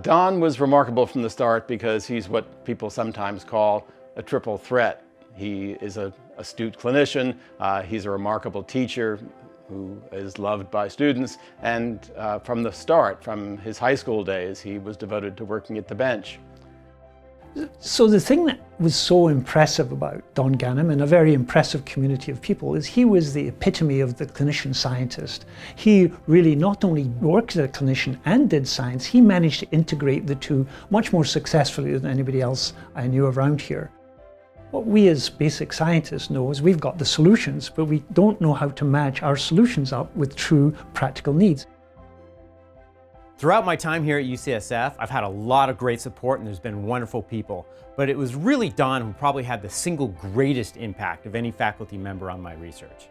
Don was remarkable from the start because he's what people sometimes call a triple threat. He is an astute clinician, he's a remarkable teacher who is loved by students, and from the start, from his high school days, he was devoted to working at the bench. So the thing that was so impressive about Don Ganem and a very impressive community of people is he was the epitome of the clinician scientist. He really not only worked as a clinician and did science, he managed to integrate the two much more successfully than anybody else I knew around here. What we as basic scientists know is we've got the solutions, but we don't know how to match our solutions up with true practical needs. Throughout my time here at UCSF, I've had a lot of great support and there's been wonderful people, but it was really Don who probably had the single greatest impact of any faculty member on my research.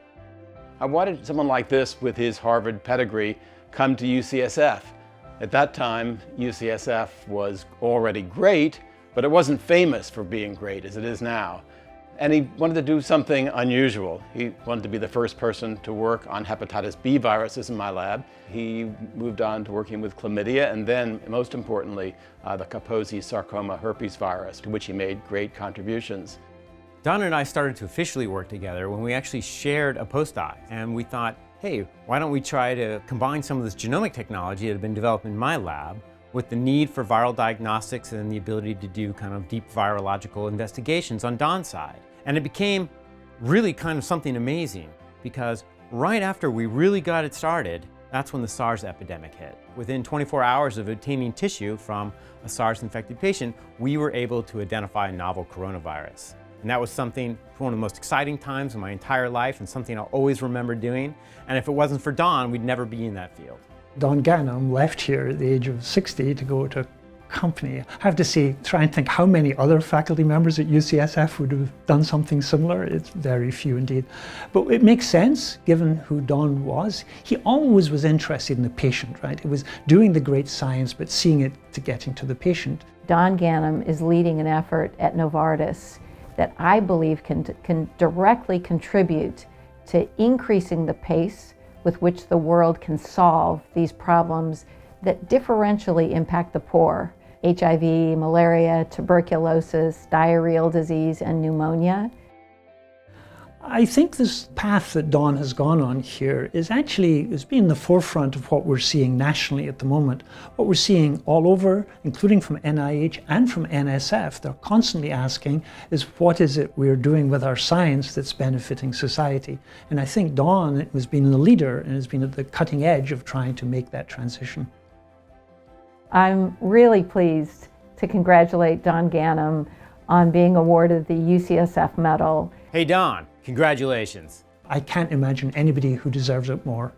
I wanted someone like this with his Harvard pedigree come to UCSF. At that time, UCSF was already great, but it wasn't famous for being great as it is now. And he wanted to do something unusual. He wanted to be the first person to work on hepatitis B viruses in my lab. He moved on to working with chlamydia and then, most importantly, the Kaposi sarcoma herpes virus, to which he made great contributions. Don and I started to officially work together when we actually shared a postdoc, and we thought, hey, why don't we try to combine some of this genomic technology that had been developed in my lab with the need for viral diagnostics and the ability to do kind of deep virological investigations on Don's side. And it became really kind of something amazing because right after we really got it started, that's when the SARS epidemic hit. Within 24 hours of obtaining tissue from a SARS-infected patient, we were able to identify a novel coronavirus. And that was something, one of the most exciting times in my entire life and something I'll always remember doing. And if it wasn't for Don, we'd never be in that field. Don Ganem left here at the age of 60 to go to a company. I have to say, try and think how many other faculty members at UCSF would have done something similar. It's very few indeed. But it makes sense, given who Don was. He always was interested in the patient, right? It was doing the great science, but seeing it to getting to the patient. Don Ganem is leading an effort at Novartis that I believe can directly contribute to increasing the pace with which the world can solve these problems that differentially impact the poor: HIV, malaria, tuberculosis, diarrheal disease, and pneumonia. I think this path that Don has gone on here is being the forefront of what we're seeing nationally at the moment. What we're seeing all over, including from NIH and from NSF, they're constantly asking is what is it we're doing with our science that's benefiting society? And I think Don has been the leader and has been at the cutting edge of trying to make that transition. I'm really pleased to congratulate Don Ganem on being awarded the UCSF Medal. Hey Don, congratulations. I can't imagine anybody who deserves it more.